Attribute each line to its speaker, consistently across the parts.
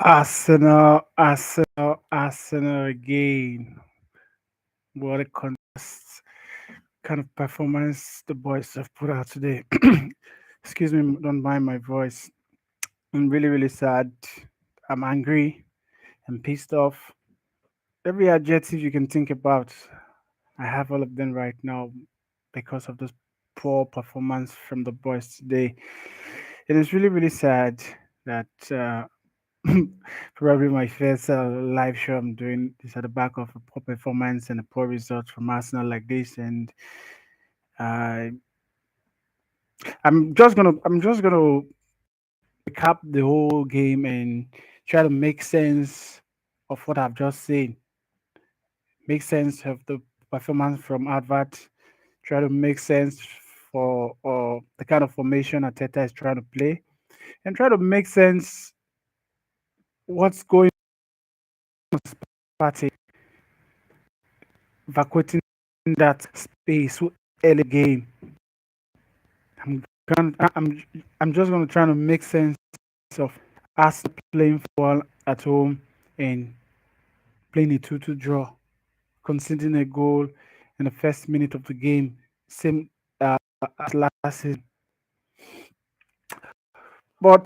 Speaker 1: Arsenal again. What a contest kind of performance the boys have put out today. Excuse me, don't mind my voice. I'm really, really sad. I'm angry. I'm pissed off. Every adjective you can think about, I have all of them right now because of this poor performance from the boys today. It is really, really sad that probably my first live show I'm doing is at the back of a poor performance and a poor result from Arsenal like this, and I I'm just gonna recap the whole game and try to make sense of what I've just seen, make sense of the performance from Advert, try to make sense for the kind of formation Ateta is trying to play, and try to make sense what's going party vacating that space early game. I'm I'm just gonna try to make sense of us playing football at home and playing a 2-2 draw, conceding a goal in the first minute of the game, same as last season. But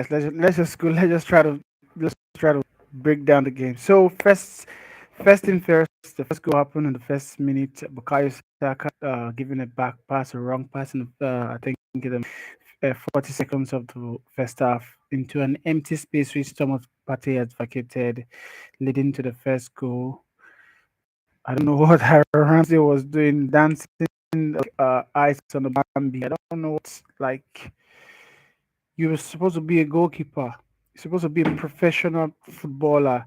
Speaker 1: let's just go. Let's try to break down the game. So first thing first, the first goal happened in the first minute. Bukayo Saka giving a back pass, a wrong pass in the I think in the 40 seconds of the first half into an empty space which Thomas Partey has vacated, leading to the first goal. I don't know what Harry Ramsey was doing, dancing ice on the Bambi. I don't know what's like. You were supposed to be a goalkeeper. You're supposed to be a professional footballer.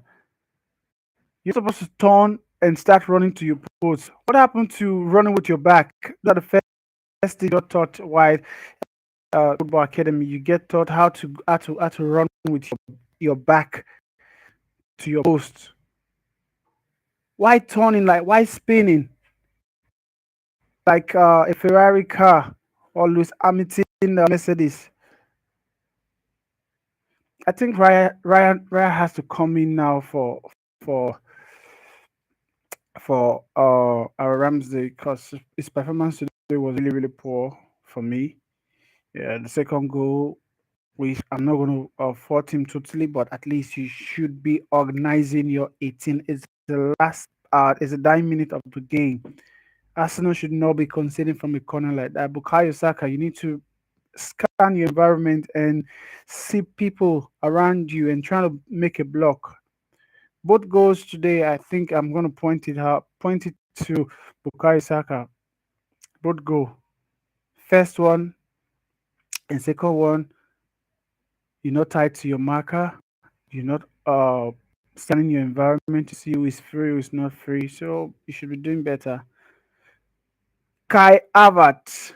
Speaker 1: You're supposed to turn and start running to your post. What happened to running with your back? That the first thing you got taught while football academy. You get taught how to run with your back to your post. Why turning like why spinning like a Ferrari car or Lewis Hamilton Mercedes? I think Ryan has to come in now for our Ramsey because his performance today was really really poor for me. Yeah, the second goal, which I'm not going to fault him totally, but at least you should be organizing your 18. It's the last, it's the dying minute of the game. Arsenal should not be conceding from a corner like that. Bukayo Saka, you need to scan your environment and see people around you and try to make a block. Both goals today, I think I'm going to point it to Bukayo Saka. Both goal. First one and second one, you're not tied to your marker. You're not scanning your environment to see who is free, who is not free. So you should be doing better. Kai Havertz.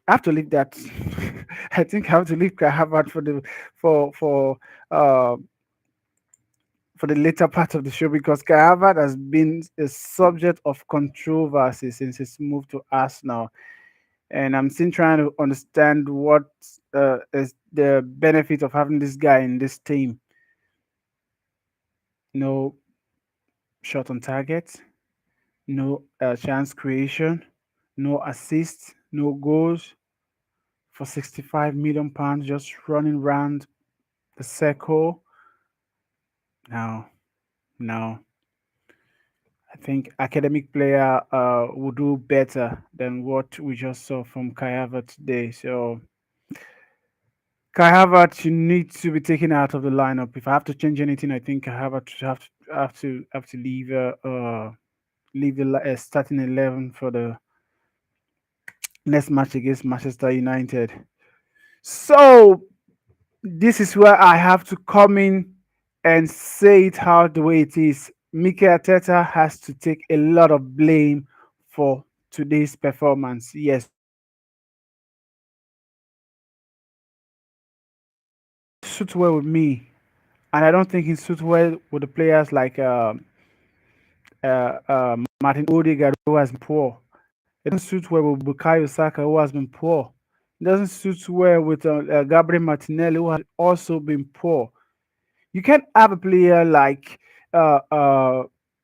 Speaker 1: I have to leave that. I think I have to leave Kai Havertz for for uh for the later part of the show because Kai Havertz has been a subject of controversy since his move to Arsenal, and I'm still trying to understand what is the benefit of having this guy in this team. No shot on target, no chance creation, no assists, no goals for 65 million pounds just running around the circle. No, no. I think academic player will do better than what we just saw from Kai Havertz today. So Kai Havertz, you need to be taken out of the lineup. If I have to change anything, I think Kai Havertz have to leave the starting 11 for the next match against Manchester United. So this is where I have to come in and say it how the way it is. Mikel Arteta has to take a lot of blame for today's performance. Yes, suits well with me, and I don't think it suits well with the players like Martin Odegaard who has been poor. It doesn't suit well with Bukayo Saka who has been poor. It doesn't suit well with Gabriel Martinelli, who has also been poor. You can't have a player like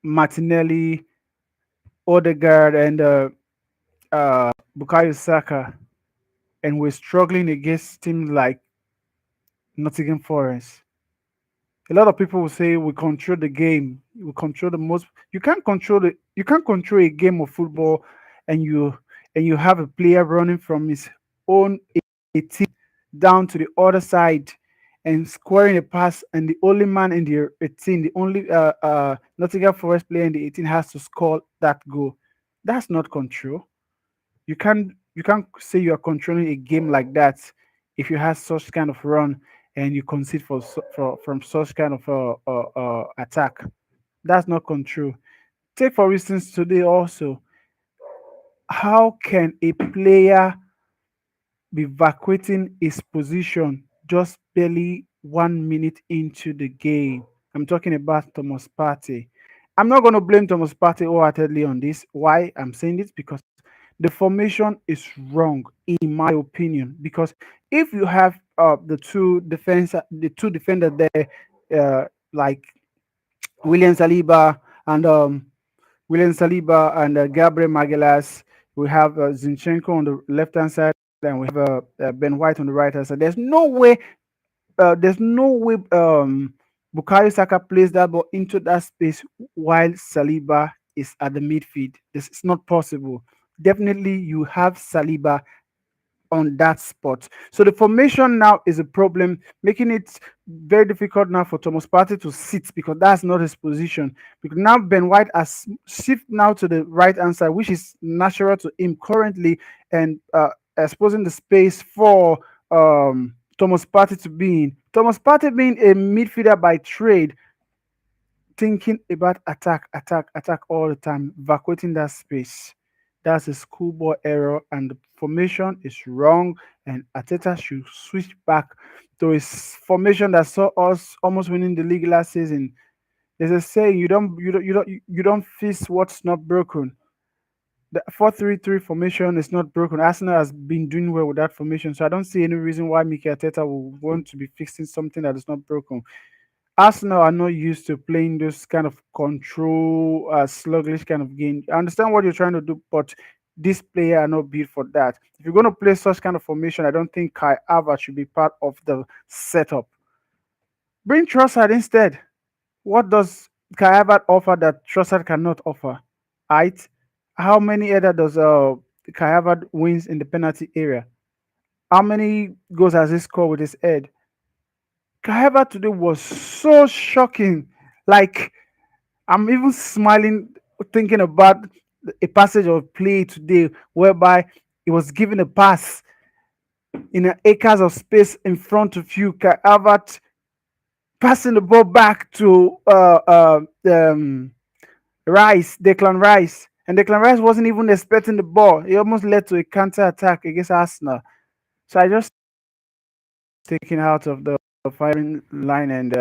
Speaker 1: Martinelli, Odegaard, and Bukayo Saka, and we're struggling against teams like Nottingham Forest. A lot of people will say we control the game, we control the most. You can't control a game of football, and you have a player running from his own 18 down to the other side and scoring a pass, and the only man in the 18, the only Nottingham Forest player in the 18 has to score that goal. That's not control. You can't say you are controlling a game like that if you have such kind of run and you concede from such kind of attack. That's not control. Take for instance today also, how can a player be vacating his position just barely 1 minute into the game? I'm talking about Thomas Partey. I'm not going to blame Thomas Partey wholeheartedly on this. Why I'm saying this? Because the formation is wrong, in my opinion. Because if you have the two defenders there, like William Saliba and Gabriel Magalhaes. We have Zinchenko on the left hand side, and we have Ben White on the right hand side. There's no way Bukayo Saka plays that ball into that space while Saliba is at the midfield. This is not possible. Definitely, you have Saliba on that spot. So the formation now is a problem, making it very difficult now for Thomas Partey to sit because that's not his position. Because now Ben White has shift now to the right hand side, which is natural to him currently, and exposing the space for Thomas Partey to be in. Thomas Partey being a midfielder by trade, thinking about attack, attack, attack all the time, vacating that space. That's a schoolboy error, and the formation is wrong. And Ateta should switch back to his formation that saw us almost winning the league last season. There's a saying: you don't fix what's not broken. The 4-3-3 formation is not broken. Arsenal has been doing well with that formation, so I don't see any reason why Mikel Arteta will want to be fixing something that is not broken. Arsenal are not used to playing this kind of control, sluggish kind of game. I understand what you're trying to do, but this player are not built for that. If you're going to play such kind of formation, I don't think Kai Havertz should be part of the setup. Bring Trossard instead. What does Kai Havertz offer that Trossard cannot offer? Height. How many header does Kai Havertz wins in the penalty area? How many goals has he scored with his head? However, today was so shocking. Like, I'm even smiling thinking about a passage of play today whereby he was given a pass in an acres of space in front of you. Havertz passing the ball back to Declan Rice. And Declan Rice wasn't even expecting the ball. It almost led to a counter attack against Arsenal. So I just taken out of the firing line, and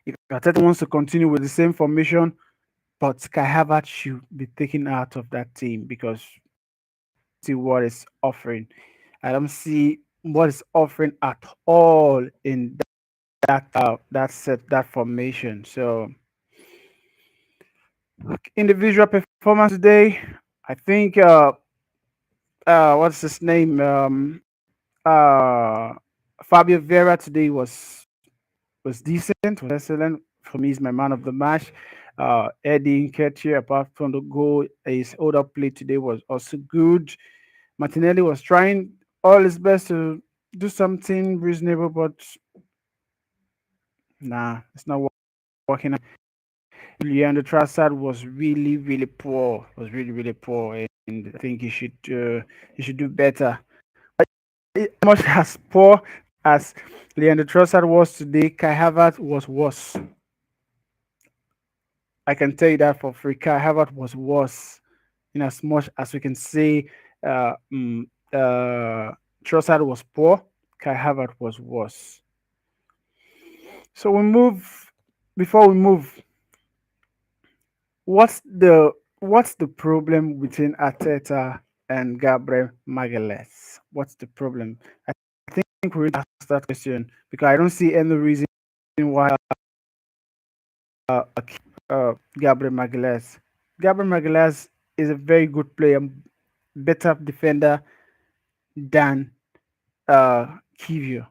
Speaker 1: if Arteta wants to continue with the same formation, but Kai Havertz should be taken out of that team because see what is offering. I don't see what is offering at all in that formation. So individual performance today, I think what's his name? Fabio Vera today was decent, was excellent. For me, he's my man of the match. Eddie Nketiah, apart from the goal, his other play today was also good. Martinelli was trying all his best to do something reasonable, but nah, it's not working. Leandro Trossard was really, really poor. Was really, really poor, and I think he should do better. Much as poor as Leandro Trossard was today, Kai Havertz was worse. I can tell you that for free. Kai Havertz was worse. In as much as we can say, uh, mm, uh, Trossard was poor, Kai Havertz was worse. So we move. Before we move, what's the problem between Arteta and Gabriel Magalhaes. What's the problem? I think we need to ask that question because I don't see any reason why Gabriel Magalhaes. Gabriel Magalhaes is a very good player, better defender than Kivio.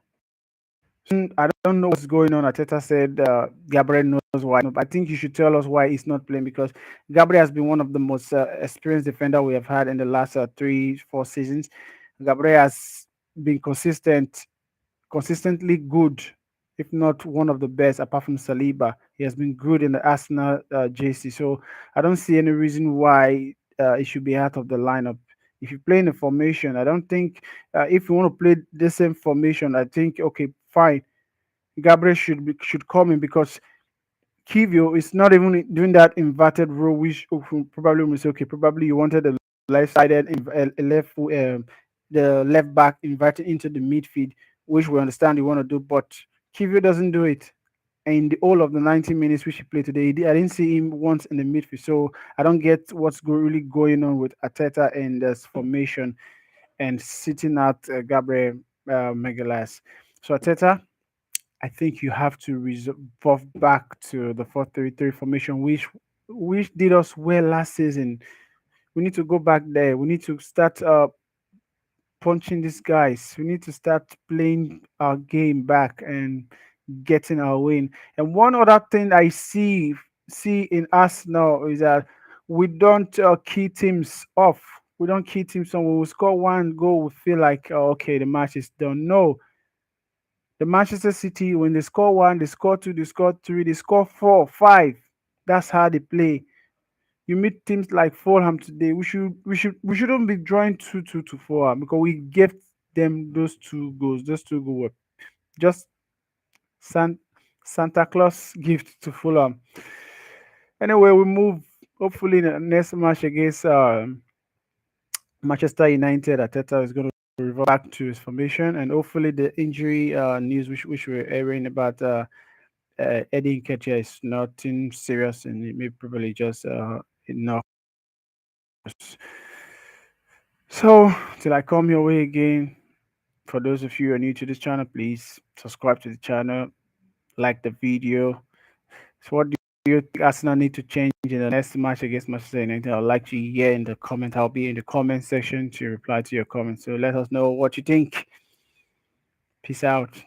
Speaker 1: I don't know what's going on. Ateta said Gabriel knows why. I think you should tell us why he's not playing because Gabriel has been one of the most experienced defender we have had in the last 3, 4 seasons. Gabriel has been consistently good, if not one of the best, apart from Saliba. He has been good in the Arsenal JC. So I don't see any reason why it should be out of the lineup. If you play in a formation, I don't think if you want to play the same formation, I think okay, fine. Gabriel should come in because Kivio is not even doing that inverted role, which probably will say, okay, probably you wanted a left-sided, the left back inverted into the midfield, which we understand you want to do, but Kivio doesn't do it. And in the whole of the 90 minutes which he played today, I didn't see him once in the midfield. So I don't get what's really going on with Ateta and this formation and sitting out Gabriel Megalas. So Ateta, I think you have to revolve back to the 4-3-3 formation, which did us well last season. We need to go back there. We need to start punching these guys. We need to start playing our game back and getting our win. And one other thing I see in us now is that we don't key teams off. We don't key teams on. When we score one goal, we feel like okay, the match is done. No, the Manchester City, when they score one, they score two, they score three, they score four, five. That's how they play. You meet teams like Fulham today. We shouldn't be drawing 2-2 to Fulham because we gave them those two goals. Those two goals were just San, Santa Claus gift to Fulham. Anyway, we move. Hopefully, the next match against Manchester United, Ateta is going to revert back to his formation, and hopefully, the injury news which we're airing about Eddie Nketiah is nothing serious, and it may probably just enough. So, till I come your way again, for those of you who are new to this channel, please subscribe to the channel, like the video. So, what do you think Arsenal need to change in the next match against Manchester United? I'd like to hear in the comment. I'll be in the comment section to reply to your comments. So, let us know what you think. Peace out.